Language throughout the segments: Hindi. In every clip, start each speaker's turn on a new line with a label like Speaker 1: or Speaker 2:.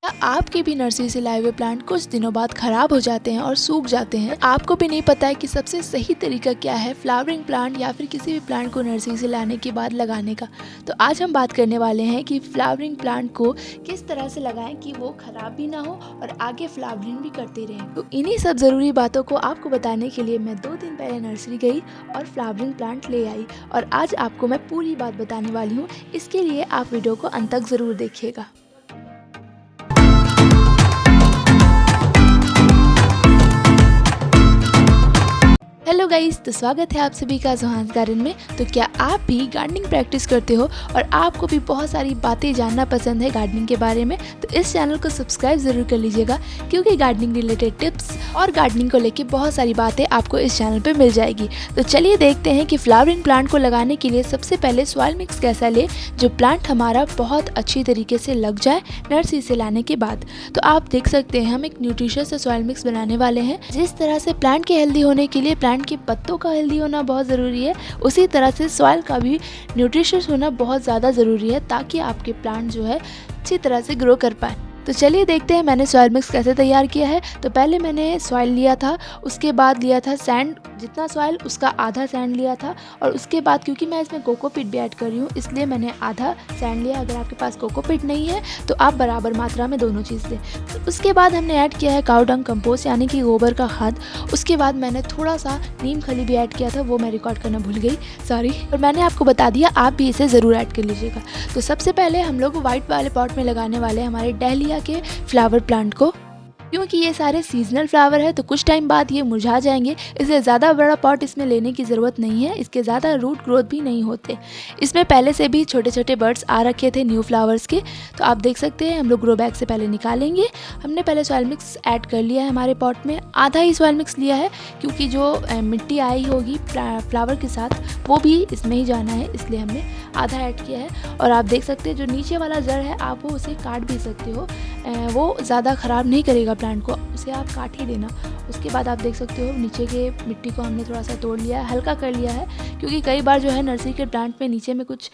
Speaker 1: क्या आपके भी नर्सरी से लाए हुए प्लांट कुछ दिनों बाद खराब हो जाते हैं और सूख जाते हैं? आपको भी नहीं पता है कि सबसे सही तरीका क्या है फ्लावरिंग प्लांट या फिर किसी भी प्लांट को नर्सरी से लाने के बाद लगाने का। तो आज हम बात करने वाले हैं कि फ्लावरिंग प्लांट को किस तरह से लगाएं कि वो खराब भी ना हो और आगे फ्लावरिंग भी करते रहें। तो इन्हीं सब ज़रूरी बातों को आपको बताने के लिए मैं 2 दिन पहले नर्सरी गई और फ्लावरिंग प्लांट ले आई और आज आपको मैं पूरी बात बताने वाली हूँ। इसके लिए आप वीडियो को अंत तक ज़रूर देखिएगा। हेलो गाइस, तो स्वागत है आप सभी का जोहान्स गार्डन में। तो क्या आप भी गार्डनिंग प्रैक्टिस करते हो और आपको भी बहुत सारी बातें जानना पसंद है गार्डनिंग के बारे में, तो इस चैनल को सब्सक्राइब ज़रूर कर लीजिएगा क्योंकि गार्डनिंग रिलेटेड टिप्स और गार्डनिंग को लेके बहुत सारी बातें आपको इस चैनल पे मिल जाएगी। तो चलिए देखते हैं कि फ्लावरिंग प्लांट को लगाने के लिए सबसे पहले सॉइल मिक्स कैसा ले जो प्लांट हमारा बहुत अच्छी तरीके से लग जाए नर्सरी से लाने के बाद। तो आप देख सकते हैं हम एक न्यूट्रिशियस सॉइल मिक्स बनाने वाले हैं। जिस तरह से प्लांट के हेल्दी होने के लिए प्लांट के पत्तों का हेल्दी होना बहुत ज़रूरी है, उसी तरह से सॉइल का भी न्यूट्रिशियस होना बहुत ज़्यादा ज़रूरी है ताकि आपके प्लांट जो है अच्छी तरह से ग्रो कर पाए। तो चलिए देखते हैं मैंने सॉइल मिक्स कैसे तैयार किया है। तो पहले मैंने सॉइल लिया था, उसके बाद लिया था सैंड, जितना सॉइल उसका आधा सैंड लिया था और उसके बाद क्योंकि मैं इसमें कोकोपीट भी ऐड कर रही हूँ इसलिए मैंने आधा सैंड लिया। अगर आपके पास कोकोपीट नहीं है तो आप बराबर मात्रा में दोनों चीज़ लें। तो उसके बाद हमने ऐड किया है काऊ डंग कंपोस्ट यानी कि गोबर का खाद। उसके बाद मैंने थोड़ा सा नीम खली भी ऐड किया था, वो मैं रिकॉर्ड करना भूल गई, सॉरी। और मैंने आपको बता दिया, आप भी इसे ज़रूर ऐड कर लीजिएगा। तो सबसे पहले हम लोग वाइट वाले पॉट में लगाने वाले हमारे डहलिया के फ्लावर प्लांट को। क्योंकि ये सारे सीजनल फ्लावर है तो कुछ टाइम बाद ये मुरझा जाएंगे, इसलिए ज़्यादा बड़ा पॉट इसमें लेने की ज़रूरत नहीं है। इसके ज़्यादा रूट ग्रोथ भी नहीं होते। इसमें पहले से भी छोटे छोटे बर्ड्स आ रखे थे न्यू फ्लावर्स के, तो आप देख सकते हैं हम लोग ग्रो बैग से पहले निकालेंगे। हमने पहले सॉइल मिक्स ऐड कर लिया है हमारे पॉट में, आधा ही सॉइल मिक्स लिया है क्योंकि जो मिट्टी आई होगी फ्लावर के साथ वो भी इसमें ही जाना है, इसलिए हमने आधा ऐड किया है। और आप देख सकते हैं जो नीचे वाला जड़ है आप वो उसे काट भी सकते हो, वो ज़्यादा ख़राब नहीं करेगा प्लांट को, उसे आप काट ही देना। उसके बाद आप देख सकते हो नीचे के मिट्टी को हमने थोड़ा सा तोड़ लिया है, हल्का कर लिया है क्योंकि कई बार जो है नर्सरी के प्लांट में नीचे में कुछ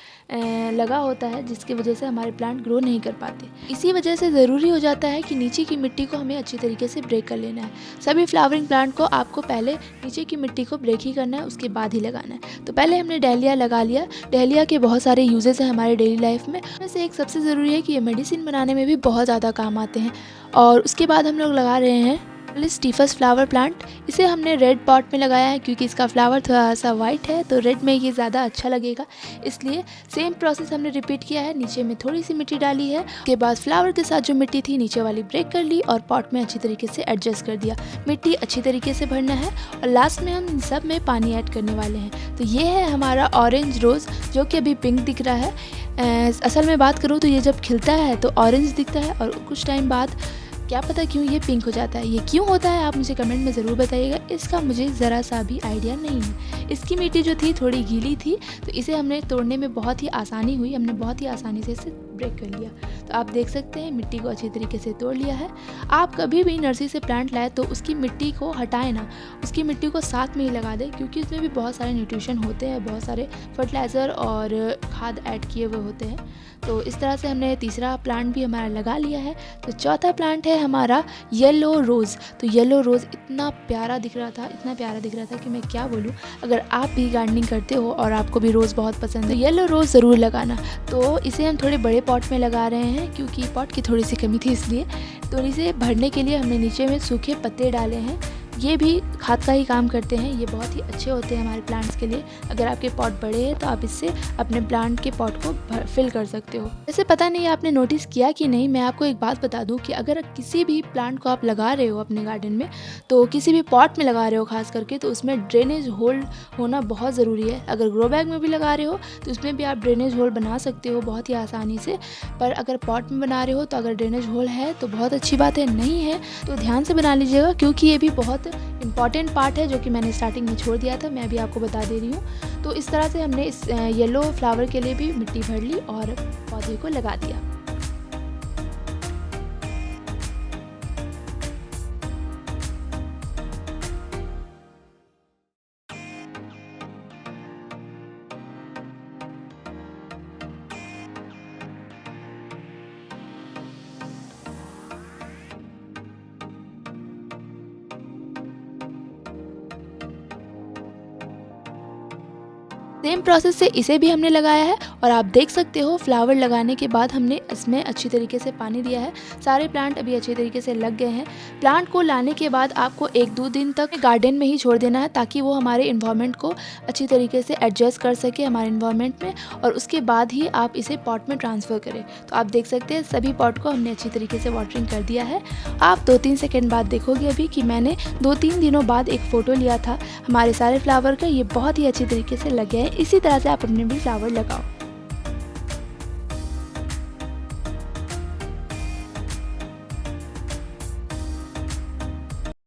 Speaker 1: लगा होता है जिसकी वजह से हमारे प्लांट ग्रो नहीं कर पाते। इसी वजह से ज़रूरी हो जाता है कि नीचे की मिट्टी को हमें अच्छी तरीके से ब्रेक कर लेना है। सभी फ्लावरिंग प्लांट को आपको पहले नीचे की मिट्टी को ब्रेक ही करना है, उसके बाद ही लगाना है। तो पहले हमने डहलिया लगा लिया। डहलिया के बहुत सारे यूजेस हैं हमारे डेली लाइफ में, वैसे एक सबसे ज़रूरी है कि ये मेडिसिन बनाने में भी बहुत ज़्यादा काम आते हैं। और उसके बाद हम लोग लगा रहे हैं स्टीफस फ्लावर प्लांट। इसे हमने रेड पॉट में लगाया है क्योंकि इसका फ्लावर थोड़ा सा वाइट है तो रेड में ये ज़्यादा अच्छा लगेगा, इसलिए सेम प्रोसेस हमने रिपीट किया है। नीचे में थोड़ी सी मिट्टी डाली है, उसके बाद फ्लावर के साथ जो मिट्टी थी नीचे वाली ब्रेक कर ली और पॉट में अच्छी तरीके से एडजस्ट कर दिया। मिट्टी अच्छी तरीके से भरना है और लास्ट में हम इन सब में पानी ऐड करने वाले हैं। तो ये है हमारा ऑरेंज रोज़ जो कि अभी पिंक दिख रहा है। असल में बात करूँ तो ये जब खिलता है तो ऑरेंज दिखता है और कुछ टाइम बाद क्या पता क्यों ये पिंक हो जाता है। ये क्यों होता है आप मुझे कमेंट में ज़रूर बताइएगा, इसका मुझे ज़रा सा भी आइडिया नहीं है। इसकी मिट्टी जो थी थोड़ी गीली थी तो इसे हमने तोड़ने में बहुत ही आसानी हुई, हमने बहुत ही आसानी से इसे ब्रेक कर लिया। तो आप देख सकते हैं मिट्टी को अच्छी तरीके से तोड़ लिया है। आप कभी भी नर्सरी से प्लांट लाए तो उसकी मिट्टी को हटाएं ना, उसकी मिट्टी को साथ में ही लगा दें क्योंकि उसमें भी बहुत सारे न्यूट्रिशन होते हैं, बहुत सारे फर्टिलाइज़र और खाद ऐड किए हुए होते हैं। तो इस तरह से हमने तीसरा प्लांट भी हमारा लगा लिया है। तो चौथा प्लांट है हमारा येलो रोज़। तो येलो रोज़ इतना प्यारा दिख रहा था, इतना प्यारा दिख रहा था कि मैं क्या बोलूँ। अगर आप भी गार्डनिंग करते हो और आपको भी रोज़ बहुत पसंद है, येलो रोज़ ज़रूर लगाना। तो इसे हम थोड़े बड़े पॉट में लगा रहे हैं क्योंकि पॉट की थोड़ी सी कमी थी, इसलिए तो इसे भरने के लिए हमने नीचे में सूखे पत्ते डाले हैं। ये भी खाद का ही काम करते हैं, ये बहुत ही अच्छे होते हैं हमारे प्लांट्स के लिए। अगर आपके पॉट बड़े हैं तो आप इससे अपने प्लांट के पॉट को फिल कर सकते हो। वैसे पता नहीं आपने नोटिस किया कि नहीं, मैं आपको एक बात बता दूं कि अगर किसी भी प्लांट को आप लगा रहे हो अपने गार्डन में, तो किसी भी पॉट में लगा रहे हो खास करके, तो उसमें ड्रेनेज होल होना बहुत ज़रूरी है। अगर ग्रो बैग में भी लगा रहे हो तो उसमें भी आप ड्रेनेज होल बना सकते हो बहुत ही आसानी से, पर अगर पॉट में बना रहे हो तो अगर ड्रेनेज होल है तो बहुत अच्छी बात है, नहीं है तो ध्यान से बना लीजिएगा क्योंकि ये भी बहुत इम्पॉर्टेंट पार्ट है जो कि मैंने स्टार्टिंग में छोड़ दिया था, मैं भी आपको बता दे रही हूँ। तो इस तरह से हमने इस येलो फ्लावर के लिए भी मिट्टी भर ली और पौधे को लगा दिया। सेम प्रोसेस से इसे भी हमने लगाया है और आप देख सकते हो फ्लावर लगाने के बाद हमने इसमें अच्छी तरीके से पानी दिया है। सारे प्लांट अभी अच्छी तरीके से लग गए हैं। प्लांट को लाने के बाद आपको 1-2 दिन तक गार्डन में ही छोड़ देना है ताकि वो हमारे इन्वायरमेंट को अच्छी तरीके से एडजस्ट कर सके हमारे इन्वायरमेंट में, और उसके बाद ही आप इसे पॉट में ट्रांसफ़र करें। तो आप देख सकते हैं सभी पॉट को हमने अच्छी तरीके से वाटरिंग कर दिया है। आप 2-3 सेकेंड बाद देखोगे अभी कि मैंने 2-3 दिनों बाद एक फ़ोटो लिया था हमारे सारे फ्लावर का। ये बहुत ही अच्छी तरीके से लगे हैं। इसी तरह से आप अपने भी फ्लावर लगाओ।